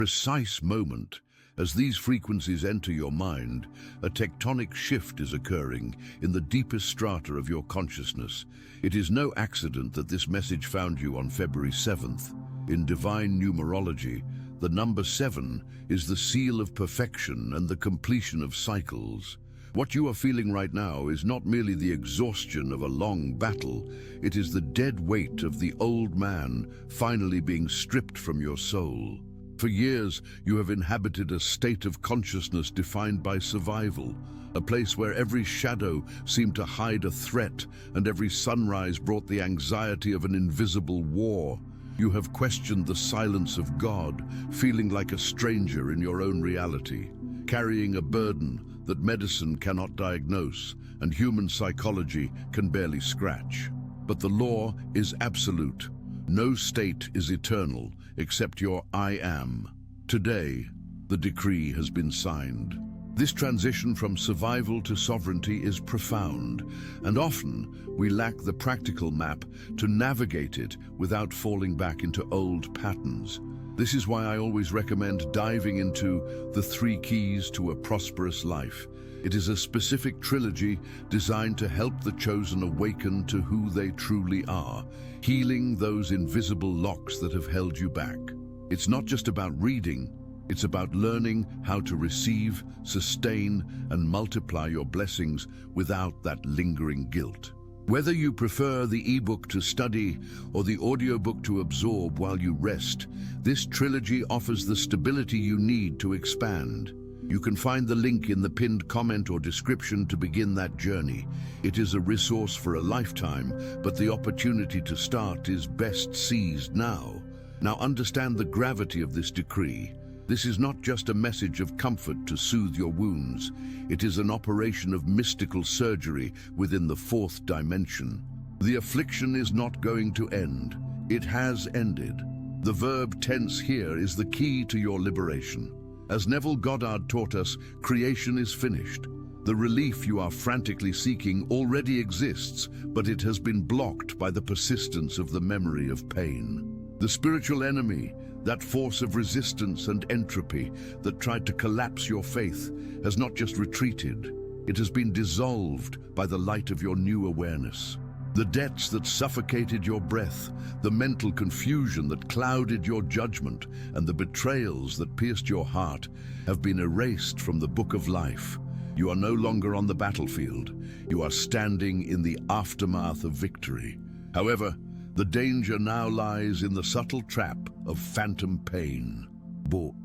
Precise moment. As these frequencies enter your mind, a tectonic shift is occurring in the deepest strata of your consciousness. It is no accident that this message found you on February 7th. In divine numerology, the number 7 is the seal of perfection and the completion of cycles. What you are feeling right now is not merely the exhaustion of a long battle, it is the dead weight of the old man finally being stripped from your soul. For years, you have inhabited a state of consciousness defined by survival, a place where every shadow seemed to hide a threat and every sunrise brought the anxiety of an invisible war. You have questioned the silence of God, feeling like a stranger in your own reality, carrying a burden that medicine cannot diagnose and human psychology can barely scratch. But the law is absolute. No state is eternal except your I am. Today, the decree has been signed. This transition from survival to sovereignty is profound, and often we lack the practical map to navigate it without falling back into old patterns. This is why I always recommend diving into The 3 Keys to a Prosperous Life. It is a specific trilogy designed to help the chosen awaken to who they truly are, healing those invisible locks that have held you back. It's not just about reading, it's about learning how to receive, sustain, and multiply your blessings without that lingering guilt. Whether you prefer the ebook to study or the audiobook to absorb while you rest, this trilogy offers the stability you need to expand. You can find the link in the pinned comment or description to begin that journey. It is a resource for a lifetime, but the opportunity to start is best seized now. Now understand the gravity of this decree. This is not just a message of comfort to soothe your wounds. It is an operation of mystical surgery within the 4th dimension. The affliction is not going to end. It has ended. The verb tense here is the key to your liberation. As Neville Goddard taught us, creation is finished. The relief you are frantically seeking already exists, but it has been blocked by the persistence of the memory of pain. The spiritual enemy, that force of resistance and entropy that tried to collapse your faith, has not just retreated, it has been dissolved by the light of your new awareness. The debts that suffocated your breath, the mental confusion that clouded your judgment, and the betrayals that pierced your heart have been erased from the book of life. You are no longer on the battlefield. You are standing in the aftermath of victory. However, the danger now lies in the subtle trap of phantom pain.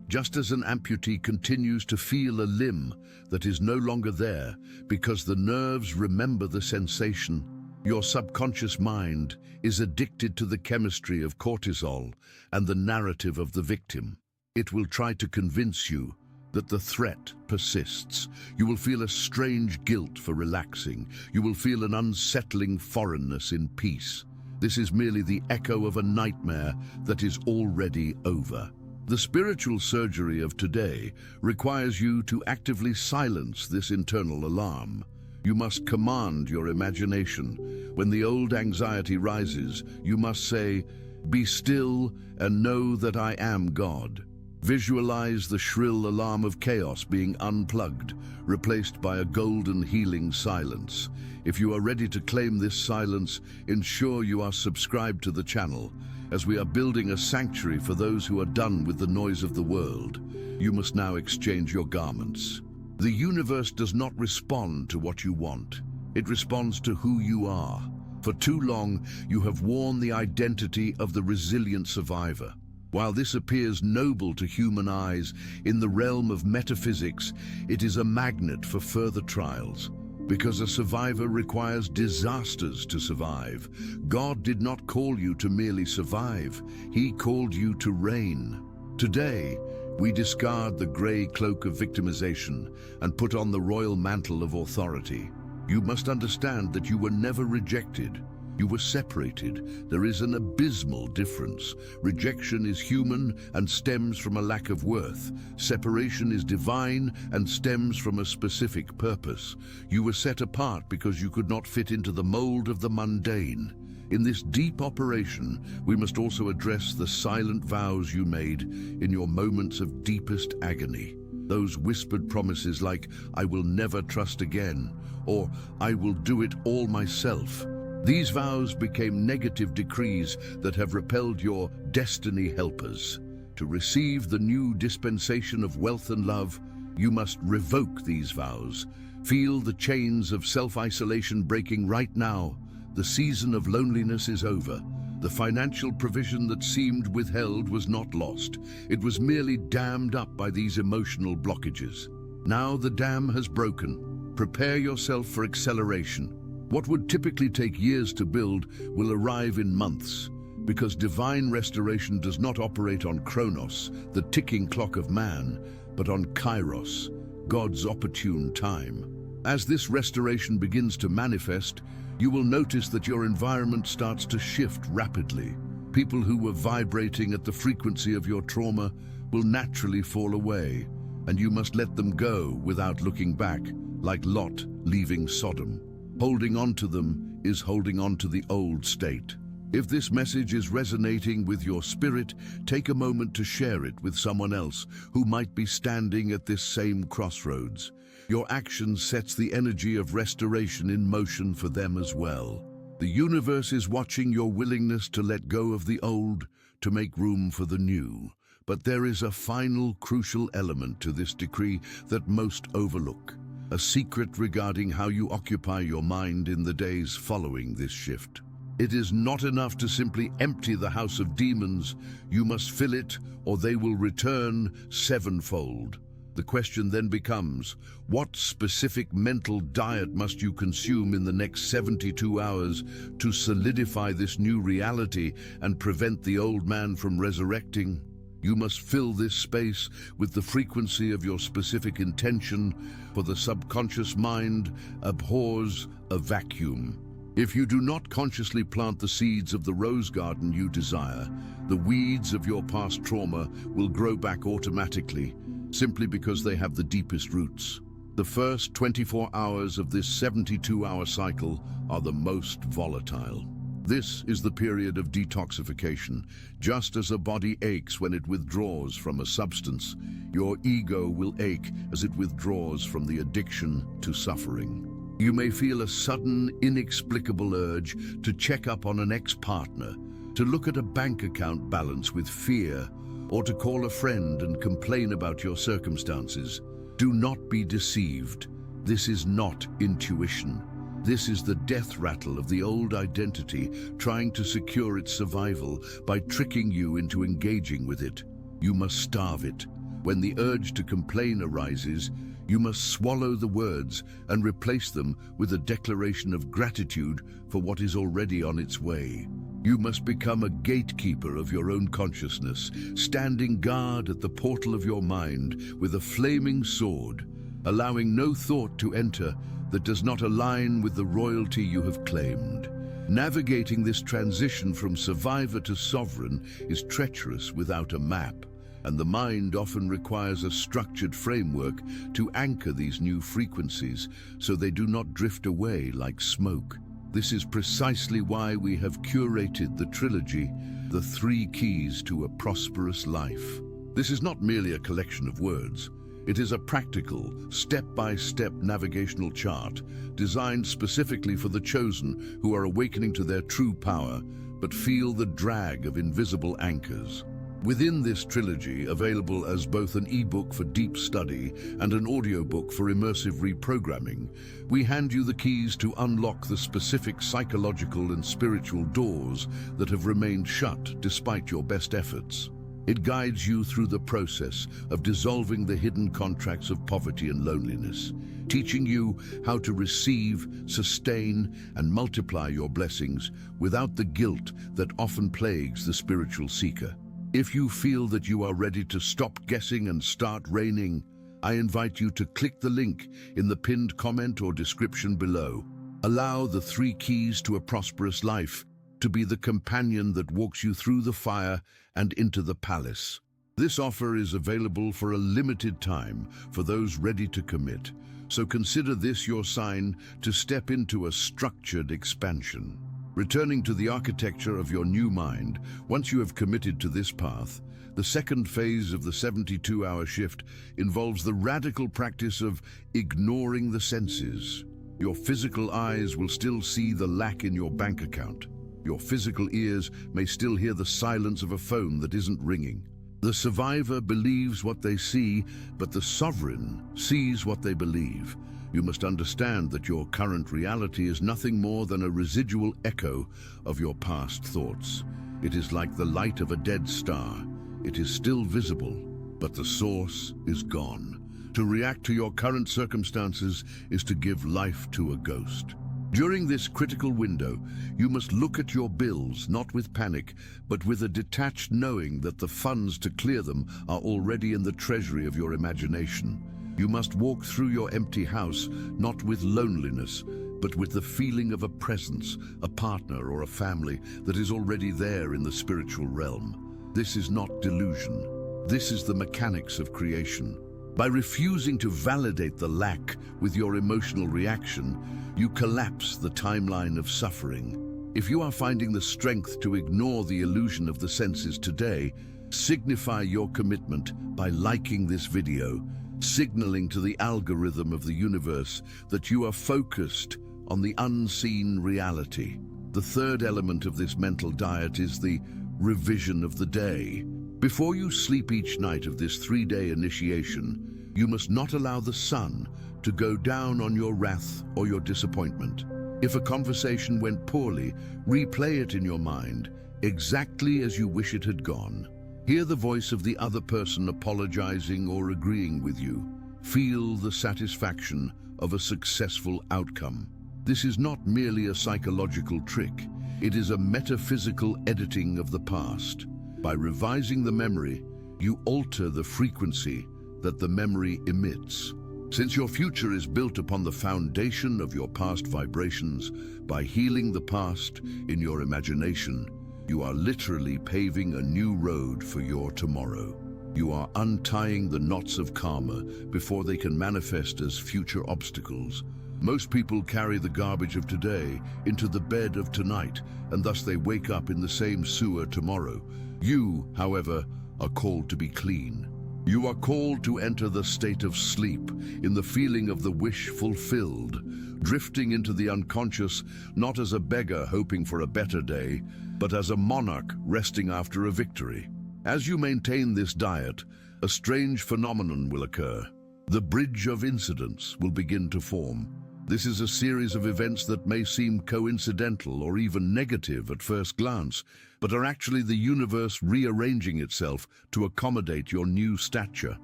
Just as an amputee continues to feel a limb that is no longer there because the nerves remember the sensation, your subconscious mind is addicted to the chemistry of cortisol and the narrative of the victim. It will try to convince you that the threat persists. You will feel a strange guilt for relaxing. You will feel an unsettling foreignness in peace. This is merely the echo of a nightmare that is already over. The spiritual surgery of today requires you to actively silence this internal alarm. You must command your imagination. When the old anxiety rises, you must say, "Be still and know that I am God." Visualize the shrill alarm of chaos being unplugged, replaced by a golden healing silence. If you are ready to claim this silence, ensure you are subscribed to the channel, as we are building a sanctuary for those who are done with the noise of the world. You must now exchange your garments. The universe does not respond to what you want. It responds to who you are. For too long, you have worn the identity of the resilient survivor. While this appears noble to human eyes, in the realm of metaphysics, it is a magnet for further trials. Because a survivor requires disasters to survive. God did not call you to merely survive. He called you to reign. Today, we discard the grey cloak of victimization and put on the royal mantle of authority. You must understand that you were never rejected. You were separated. There is an abysmal difference. Rejection is human and stems from a lack of worth. Separation is divine and stems from a specific purpose. You were set apart because you could not fit into the mold of the mundane. In this deep operation, we must also address the silent vows you made in your moments of deepest agony. Those whispered promises like, "I will never trust again," or "I will do it all myself." These vows became negative decrees that have repelled your destiny helpers. To receive the new dispensation of wealth and love, you must revoke these vows. Feel the chains of self-isolation breaking right now. The season of loneliness is over. The financial provision that seemed withheld was not lost. It was merely dammed up by these emotional blockages. Now the dam has broken. Prepare yourself for acceleration. What would typically take years to build will arrive in months, because divine restoration does not operate on Chronos, the ticking clock of man, but on Kairos, God's opportune time. As this restoration begins to manifest, you will notice that your environment starts to shift rapidly. People who were vibrating at the frequency of your trauma will naturally fall away, and you must let them go without looking back, like Lot leaving Sodom. Holding on to them is holding on to the old state. If this message is resonating with your spirit, take a moment to share it with someone else who might be standing at this same crossroads. Your action sets the energy of restoration in motion for them as well. The universe is watching your willingness to let go of the old to make room for the new. But there is a final crucial element to this decree that most overlook. A secret regarding how you occupy your mind in the days following this shift. It is not enough to simply empty the house of demons. You must fill it, or they will return sevenfold. The question then becomes, what specific mental diet must you consume in the next 72 hours to solidify this new reality and prevent the old man from resurrecting? You must fill this space with the frequency of your specific intention, for the subconscious mind abhors a vacuum. If you do not consciously plant the seeds of the rose garden you desire, the weeds of your past trauma will grow back automatically, simply because they have the deepest roots. The first 24 hours of this 72-hour cycle are the most volatile. This is the period of detoxification. Just as a body aches when it withdraws from a substance, your ego will ache as it withdraws from the addiction to suffering. You may feel a sudden, inexplicable urge to check up on an ex-partner, to look at a bank account balance with fear, or to call a friend and complain about your circumstances. Do not be deceived. This is not intuition. This is the death rattle of the old identity trying to secure its survival by tricking you into engaging with it. You must starve it. When the urge to complain arises, you must swallow the words and replace them with a declaration of gratitude for what is already on its way. You must become a gatekeeper of your own consciousness, standing guard at the portal of your mind with a flaming sword, allowing no thought to enter that does not align with the royalty you have claimed. Navigating this transition from survivor to sovereign is treacherous without a map, and the mind often requires a structured framework to anchor these new frequencies so they do not drift away like smoke. This is precisely why we have curated the trilogy, The 3 Keys to a Prosperous Life. This is not merely a collection of words. It is a practical, step-by-step navigational chart designed specifically for the chosen who are awakening to their true power but feel the drag of invisible anchors. Within this trilogy, available as both an e-book for deep study and an audiobook for immersive reprogramming, we hand you the keys to unlock the specific psychological and spiritual doors that have remained shut despite your best efforts. It guides you through the process of dissolving the hidden contracts of poverty and loneliness, teaching you how to receive, sustain, and multiply your blessings without the guilt that often plagues the spiritual seeker. If you feel that you are ready to stop guessing and start reigning, I invite you to click the link in the pinned comment or description below. Allow the 3 Keys to a Prosperous Life to be the companion that walks you through the fire and into the palace. This offer is available for a limited time for those ready to commit, so consider this your sign to step into a structured expansion. Returning to the architecture of your new mind, once you have committed to this path, the second phase of the 72-hour shift involves the radical practice of ignoring the senses. Your physical eyes will still see the lack in your bank account. Your physical ears may still hear the silence of a phone that isn't ringing. The survivor believes what they see, but the sovereign sees what they believe. You must understand that your current reality is nothing more than a residual echo of your past thoughts. It is like the light of a dead star. It is still visible, but the source is gone. To react to your current circumstances is to give life to a ghost. During this critical window, you must look at your bills not with panic, but with a detached knowing that the funds to clear them are already in the treasury of your imagination. You must walk through your empty house not with loneliness, but with the feeling of a presence, a partner or a family that is already there in the spiritual realm. This is not delusion. This is the mechanics of creation. By refusing to validate the lack with your emotional reaction, you collapse the timeline of suffering. If you are finding the strength to ignore the illusion of the senses today, signify your commitment by liking this video, signaling to the algorithm of the universe that you are focused on the unseen reality. The third element of this mental diet is the revision of the day. Before you sleep each night of this 3-day initiation, you must not allow the sun to go down on your wrath or your disappointment. If a conversation went poorly, replay it in your mind exactly as you wish it had gone. Hear the voice of the other person apologizing or agreeing with you. Feel the satisfaction of a successful outcome. This is not merely a psychological trick. It is a metaphysical editing of the past. By revising the memory, you alter the frequency that the memory emits. Since your future is built upon the foundation of your past vibrations, by healing the past in your imagination, you are literally paving a new road for your tomorrow. You are untying the knots of karma before they can manifest as future obstacles. Most people carry the garbage of today into the bed of tonight, and thus they wake up in the same sewer tomorrow. You, however, are called to be clean. You are called to enter the state of sleep, in the feeling of the wish fulfilled, drifting into the unconscious not as a beggar hoping for a better day, but as a monarch resting after a victory. As you maintain this diet, a strange phenomenon will occur. The bridge of incidents will begin to form. This is a series of events that may seem coincidental or even negative at first glance, but are actually the universe rearranging itself to accommodate your new stature.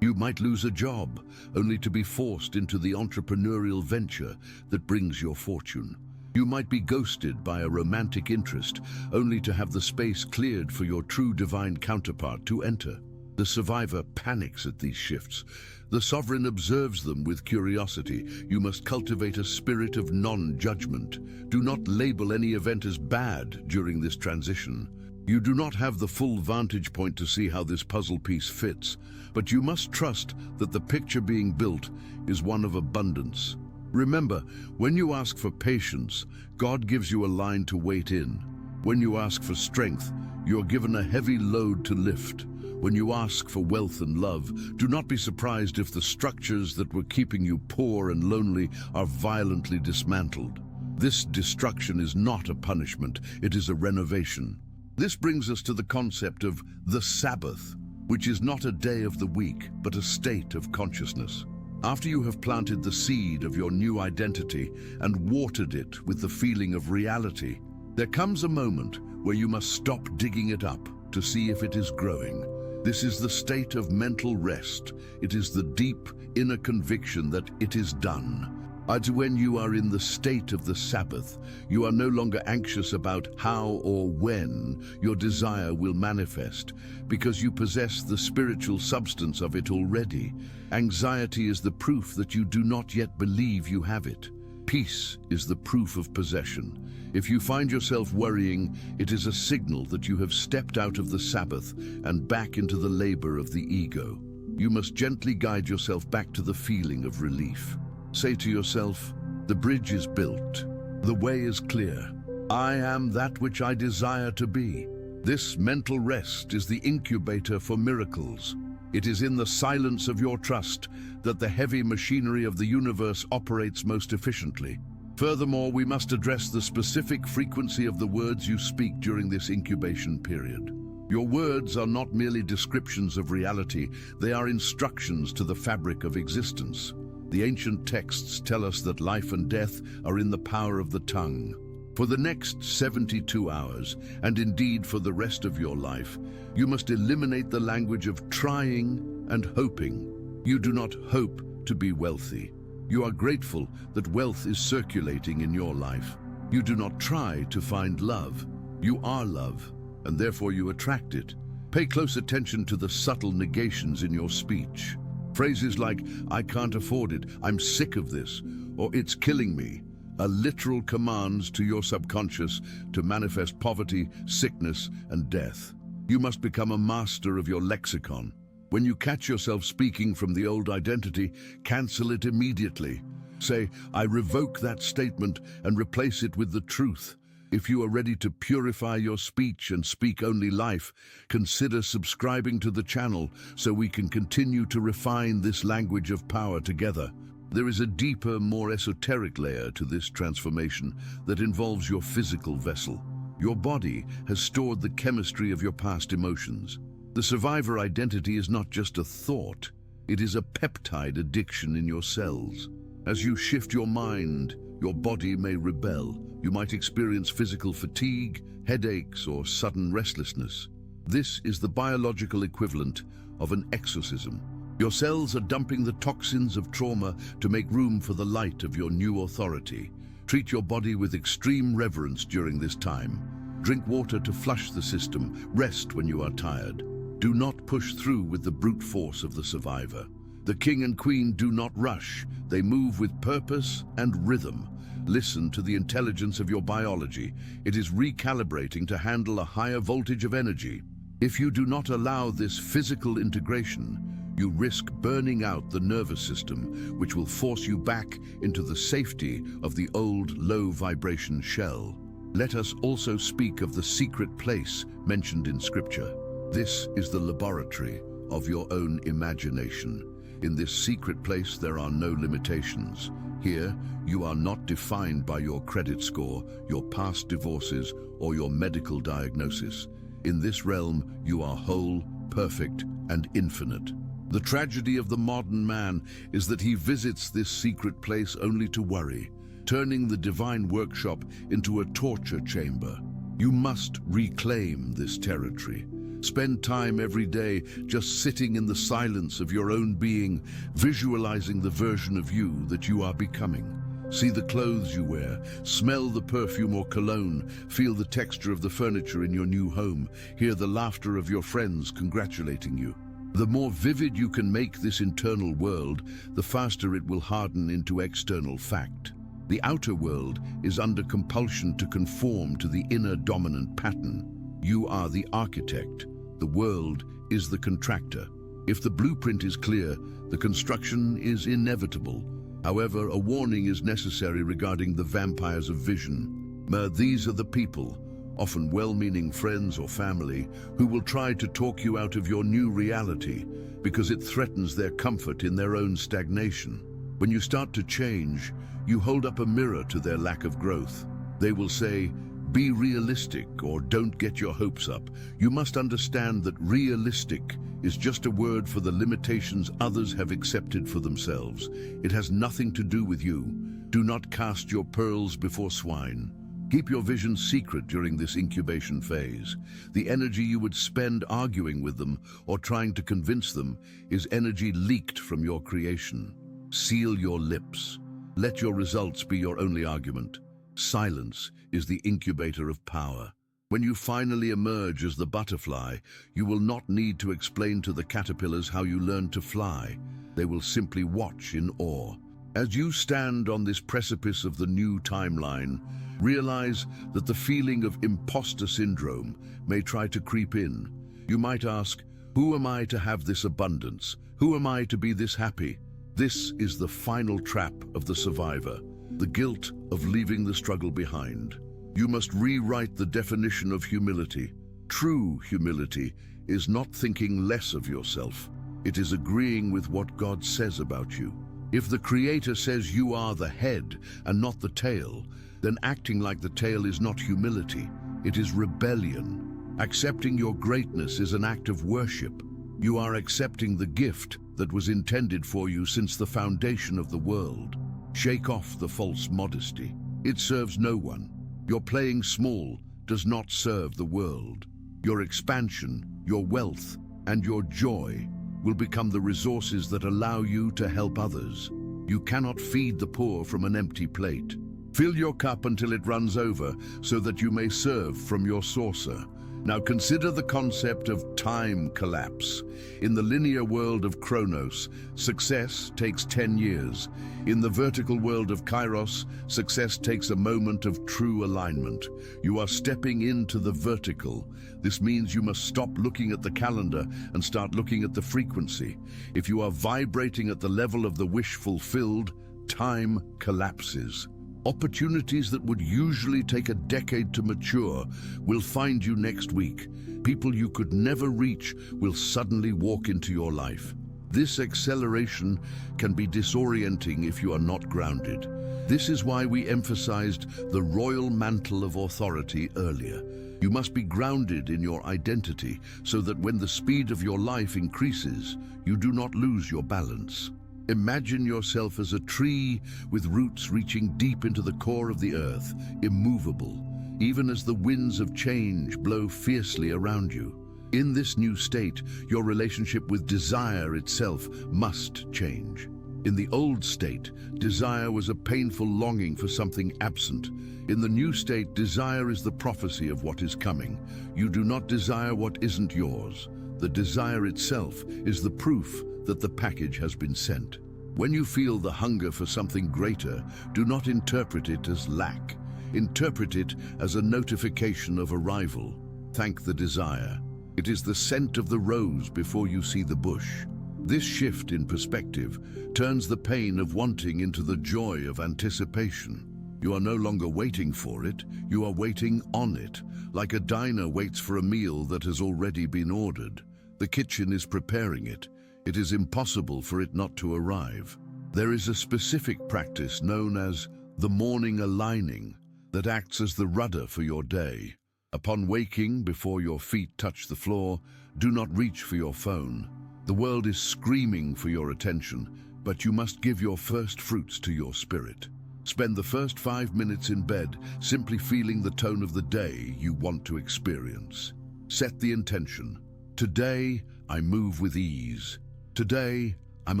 You might lose a job, only to be forced into the entrepreneurial venture that brings your fortune. You might be ghosted by a romantic interest, only to have the space cleared for your true divine counterpart to enter. The survivor panics at these shifts. The sovereign observes them with curiosity. You must cultivate a spirit of non-judgment. Do not label any event as bad during this transition. You do not have the full vantage point to see how this puzzle piece fits, but you must trust that the picture being built is one of abundance. Remember, when you ask for patience, God gives you a line to wait in. When you ask for strength, you are given a heavy load to lift. When you ask for wealth and love, do not be surprised if the structures that were keeping you poor and lonely are violently dismantled. This destruction is not a punishment, it is a renovation. This brings us to the concept of the Sabbath, which is not a day of the week, but a state of consciousness. After you have planted the seed of your new identity and watered it with the feeling of reality, there comes a moment where you must stop digging it up to see if it is growing. This is the state of mental rest. It is the deep inner conviction that it is done. As when you are in the state of the Sabbath, you are no longer anxious about how or when your desire will manifest, because you possess the spiritual substance of it already. Anxiety is the proof that you do not yet believe you have it. Peace is the proof of possession. If you find yourself worrying, it is a signal that you have stepped out of the Sabbath and back into the labor of the ego. You must gently guide yourself back to the feeling of relief. Say to yourself, the bridge is built, the way is clear. I am that which I desire to be. This mental rest is the incubator for miracles. It is in the silence of your trust that the heavy machinery of the universe operates most efficiently. Furthermore, we must address the specific frequency of the words you speak during this incubation period. Your words are not merely descriptions of reality, they are instructions to the fabric of existence. The ancient texts tell us that life and death are in the power of the tongue. For the next 72 hours, and indeed for the rest of your life, you must eliminate the language of trying and hoping. You do not hope to be wealthy. You are grateful that wealth is circulating in your life. You do not try to find love. You are love, and therefore you attract it. Pay close attention to the subtle negations in your speech. Phrases like, "I can't afford it," "I'm sick of this," or "it's killing me," are literal commands to your subconscious to manifest poverty, sickness, and death. You must become a master of your lexicon. When you catch yourself speaking from the old identity, cancel it immediately. Say, "I revoke that statement," and replace it with the truth. If you are ready to purify your speech and speak only life, consider subscribing to the channel so we can continue to refine this language of power together. There is a deeper, more esoteric layer to this transformation that involves your physical vessel. Your body has stored the chemistry of your past emotions. The survivor identity is not just a thought, it is a peptide addiction in your cells. As you shift your mind, your body may rebel. You might experience physical fatigue, headaches, or sudden restlessness. This is the biological equivalent of an exorcism. Your cells are dumping the toxins of trauma to make room for the light of your new authority. Treat your body with extreme reverence during this time. Drink water to flush the system. Rest when you are tired. Do not push through with the brute force of the survivor. The king and queen do not rush. They move with purpose and rhythm. Listen to the intelligence of your biology. It is recalibrating to handle a higher voltage of energy. If you do not allow this physical integration, you risk burning out the nervous system, which will force you back into the safety of the old low-vibration shell. Let us also speak of the secret place mentioned in Scripture. This is the laboratory of your own imagination. In this secret place, there are no limitations. Here, you are not defined by your credit score, your past divorces, or your medical diagnosis. In this realm, you are whole, perfect, and infinite. The tragedy of the modern man is that he visits this secret place only to worry, turning the divine workshop into a torture chamber. You must reclaim this territory. Spend time every day just sitting in the silence of your own being, visualizing the version of you that you are becoming. See the clothes you wear, smell the perfume or cologne, feel the texture of the furniture in your new home, hear the laughter of your friends congratulating you. The more vivid you can make this internal world, the faster it will harden into external fact. The outer world is under compulsion to conform to the inner dominant pattern. You are the architect. The world is the contractor. If the blueprint is clear, the construction is inevitable. However, a warning is necessary regarding the vampires of vision. These are the people, often well-meaning friends or family, who will try to talk you out of your new reality because it threatens their comfort in their own stagnation. When you start to change, you hold up a mirror to their lack of growth. They will say, "Be realistic," or "Don't get your hopes up." You must understand that realistic is just a word for the limitations others have accepted for themselves. It has nothing to do with you. Do not cast your pearls before swine. Keep your vision secret during this incubation phase. The energy you would spend arguing with them or trying to convince them is energy leaked from your creation. Seal your lips. Let your results be your only argument. Silence is the incubator of power. When you finally emerge as the butterfly, you will not need to explain to the caterpillars how you learned to fly. They will simply watch in awe. As you stand on this precipice of the new timeline, realize that the feeling of imposter syndrome may try to creep in. You might ask, who am I to have this abundance? Who am I to be this happy? This is the final trap of the survivor, the guilt of leaving the struggle behind. You must rewrite the definition of humility. True humility is not thinking less of yourself. It is agreeing with what God says about you. If the Creator says you are the head and not the tail, then acting like the tail is not humility, it is rebellion. Accepting your greatness is an act of worship. You are accepting the gift that was intended for you since the foundation of the world. Shake off the false modesty. It serves no one. Your playing small does not serve the world. Your expansion, your wealth, and your joy will become the resources that allow you to help others. You cannot feed the poor from an empty plate. Fill your cup until it runs over so that you may serve from your saucer. Now consider the concept of time collapse. In the linear world of Chronos, success takes 10 years. In the vertical world of Kairos, success takes a moment of true alignment. You are stepping into the vertical. This means you must stop looking at the calendar and start looking at the frequency. If you are vibrating at the level of the wish fulfilled, time collapses. Opportunities that would usually take a decade to mature will find you next week. People you could never reach will suddenly walk into your life. This acceleration can be disorienting if you are not grounded. This is why we emphasized the royal mantle of authority earlier. You must be grounded in your identity so that when the speed of your life increases, you do not lose your balance. Imagine yourself as a tree with roots reaching deep into the core of the earth, immovable, even as the winds of change blow fiercely around you. In this new state, your relationship with desire itself must change. In the old state, desire was a painful longing for something absent. In the new state, desire is the prophecy of what is coming. You do not desire what isn't yours. The desire itself is the proof that the package has been sent. When you feel the hunger for something greater, do not interpret it as lack. Interpret it as a notification of arrival. Thank the desire. It is the scent of the rose before you see the bush. This shift in perspective turns the pain of wanting into the joy of anticipation. You are no longer waiting for it, you are waiting on it, like a diner waits for a meal that has already been ordered. The kitchen is preparing it. It is impossible for it not to arrive. There is a specific practice known as the morning aligning that acts as the rudder for your day. Upon waking, before your feet touch the floor, do not reach for your phone. The world is screaming for your attention, but you must give your first fruits to your spirit. Spend the first 5 minutes in bed simply feeling the tone of the day you want to experience. Set the intention. Today, I move with ease. Today, I'm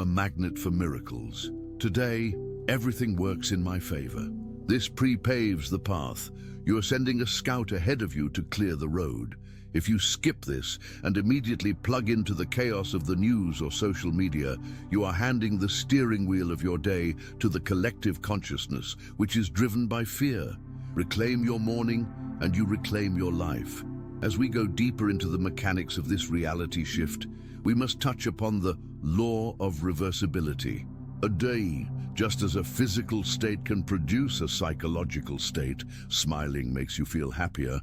a magnet for miracles. Today, everything works in my favor. This pre-paves the path. You are sending a scout ahead of you to clear the road. If you skip this and immediately plug into the chaos of the news or social media, you are handing the steering wheel of your day to the collective consciousness, which is driven by fear. Reclaim your morning, and you reclaim your life. As we go deeper into the mechanics of this reality shift, we must touch upon the law of reversibility. A day, just as a physical state can produce a psychological state, smiling makes you feel happier,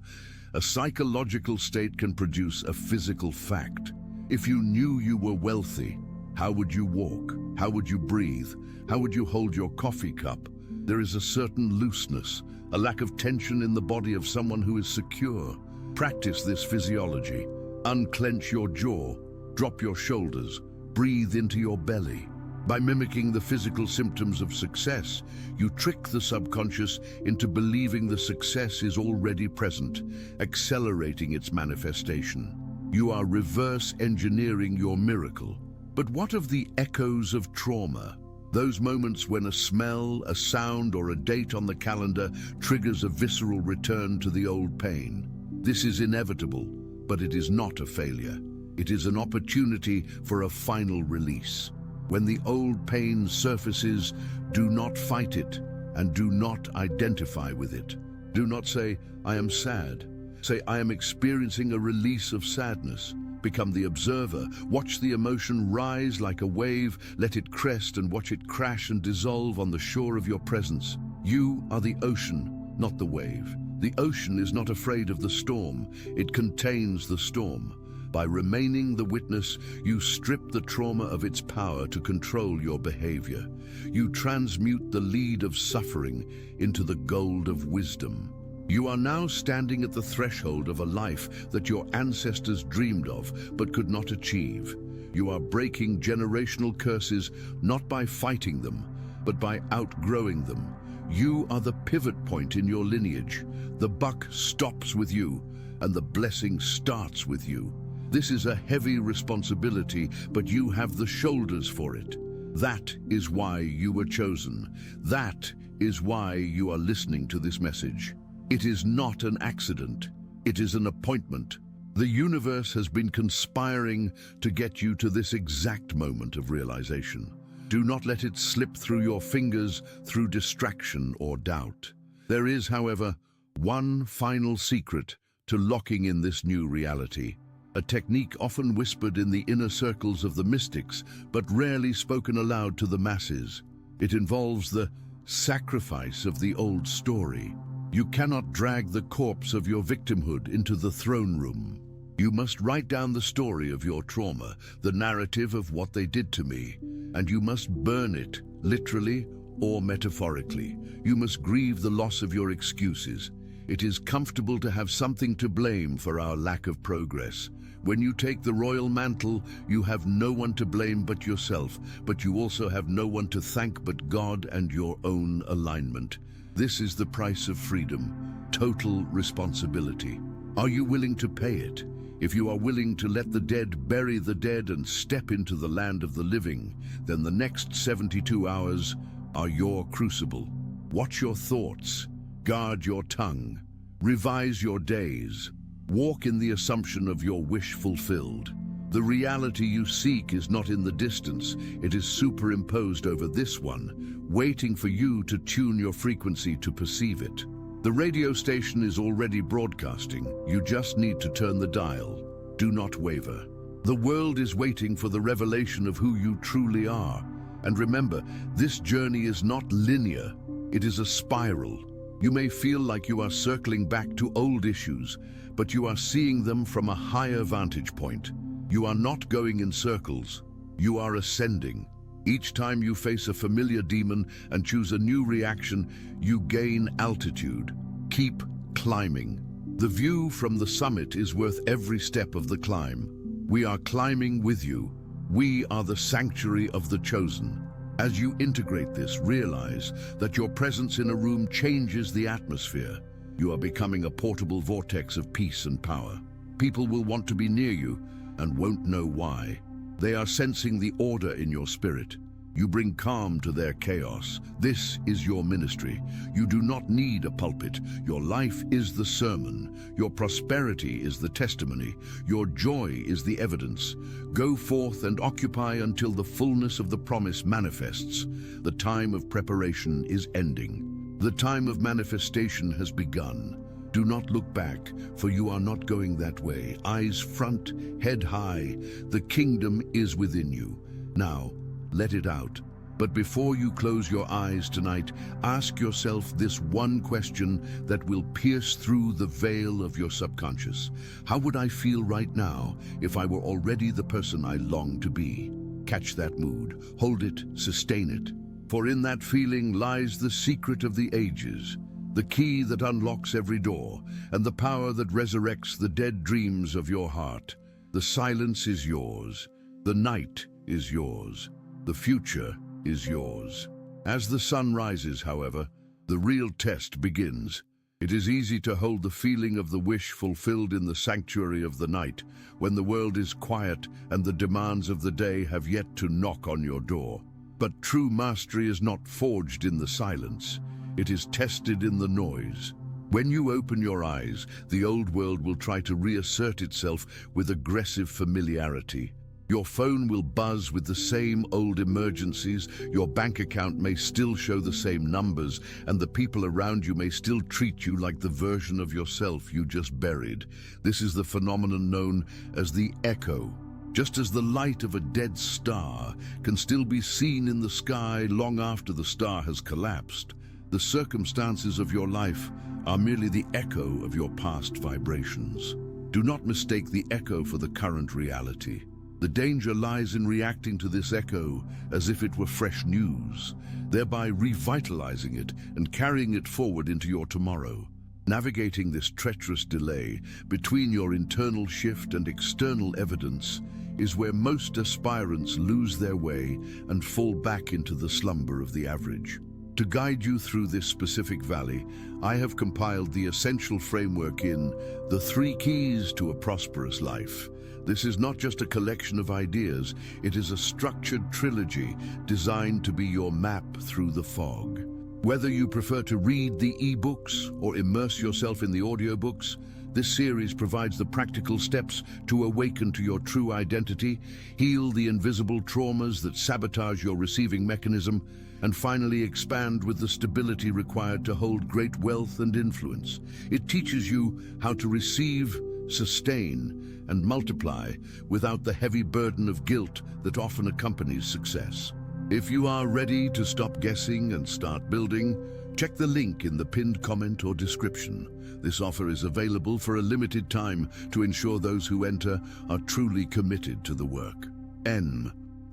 a psychological state can produce a physical fact. If you knew you were wealthy, how would you walk? How would you breathe? How would you hold your coffee cup? There is a certain looseness, a lack of tension in the body of someone who is secure. Practice this physiology. Unclench your jaw, drop your shoulders, breathe into your belly. By mimicking the physical symptoms of success, you trick the subconscious into believing the success is already present, accelerating its manifestation. You are reverse engineering your miracle. But what of the echoes of trauma? Those moments when a smell, a sound, or a date on the calendar triggers a visceral return to the old pain. This is inevitable, but it is not a failure. It is an opportunity for a final release. When the old pain surfaces, do not fight it and do not identify with it. Do not say, I am sad. Say, I am experiencing a release of sadness. Become the observer. Watch the emotion rise like a wave. Let it crest and watch it crash and dissolve on the shore of your presence. You are the ocean, not the wave. The ocean is not afraid of the storm, it contains the storm. By remaining the witness, you strip the trauma of its power to control your behavior. You transmute the lead of suffering into the gold of wisdom. You are now standing at the threshold of a life that your ancestors dreamed of but could not achieve. You are breaking generational curses not by fighting them, but by outgrowing them. You are the pivot point in your lineage. The buck stops with you, and the blessing starts with you. This is a heavy responsibility, but you have the shoulders for it. That is why you were chosen. That is why you are listening to this message. It is not an accident. It is an appointment. The universe has been conspiring to get you to this exact moment of realization. Do not let it slip through your fingers through distraction or doubt. There is, however, one final secret to locking in this new reality. A technique often whispered in the inner circles of the mystics, but rarely spoken aloud to the masses. It involves the sacrifice of the old story. You cannot drag the corpse of your victimhood into the throne room. You must write down the story of your trauma, the narrative of what they did to me, and you must burn it, literally or metaphorically. You must grieve the loss of your excuses. It is comfortable to have something to blame for our lack of progress. When you take the royal mantle, you have no one to blame but yourself, but you also have no one to thank but God and your own alignment. This is the price of freedom, total responsibility. Are you willing to pay it? If you are willing to let the dead bury the dead and step into the land of the living, then the next 72 hours are your crucible. Watch your thoughts, guard your tongue, revise your days, walk in the assumption of your wish fulfilled. The reality you seek is not in the distance, it is superimposed over this one, waiting for you to tune your frequency to perceive it. The radio station is already broadcasting, you just need to turn the dial. Do not waver. The world is waiting for the revelation of who you truly are. And remember, this journey is not linear, it is a spiral. You may feel like you are circling back to old issues, but you are seeing them from a higher vantage point. You are not going in circles, you are ascending. Each time you face a familiar demon and choose a new reaction, you gain altitude. Keep climbing. The view from the summit is worth every step of the climb. We are climbing with you. We are the sanctuary of the chosen. As you integrate this, realize that your presence in a room changes the atmosphere. You are becoming a portable vortex of peace and power. People will want to be near you and won't know why. They are sensing the order in your spirit. You bring calm to their chaos. This is your ministry. You do not need a pulpit. Your life is the sermon. Your prosperity is the testimony. Your joy is the evidence. Go forth and occupy until the fullness of the promise manifests. The time of preparation is ending. The time of manifestation has begun. Do not look back, for you are not going that way. Eyes front, head high. The kingdom is within you. Now, let it out. But before you close your eyes tonight, ask yourself this one question that will pierce through the veil of your subconscious. How would I feel right now if I were already the person I long to be? Catch that mood, hold it, sustain it. For in that feeling lies the secret of the ages, the key that unlocks every door, and the power that resurrects the dead dreams of your heart. The silence is yours. The night is yours. The future is yours. As the sun rises, however, the real test begins. It is easy to hold the feeling of the wish fulfilled in the sanctuary of the night, when the world is quiet and the demands of the day have yet to knock on your door. But true mastery is not forged in the silence. It is tested in the noise. When you open your eyes, the old world will try to reassert itself with aggressive familiarity. Your phone will buzz with the same old emergencies, your bank account may still show the same numbers, and the people around you may still treat you like the version of yourself you just buried. This is the phenomenon known as the echo. Just as the light of a dead star can still be seen in the sky long after the star has collapsed, The circumstances of your life are merely the echo of your past vibrations. Do not mistake the echo for the current reality. The danger lies in reacting to this echo as if it were fresh news, thereby revitalizing it and carrying it forward into your tomorrow. Navigating this treacherous delay between your internal shift and external evidence is where most aspirants lose their way and fall back into the slumber of the average. To guide you through this specific valley, I have compiled the essential framework in The 3 Keys to a Prosperous Life. This is not just a collection of ideas, it is a structured trilogy designed to be your map through the fog. Whether you prefer to read the e-books or immerse yourself in the audiobooks, this series provides the practical steps to awaken to your true identity, heal the invisible traumas that sabotage your receiving mechanism, and finally expand with the stability required to hold great wealth and influence. It teaches you how to receive, sustain, and multiply without the heavy burden of guilt that often accompanies success. If you are ready to stop guessing and start building, check the link in the pinned comment or description. This offer is available for a limited time to ensure those who enter are truly committed to the work. N.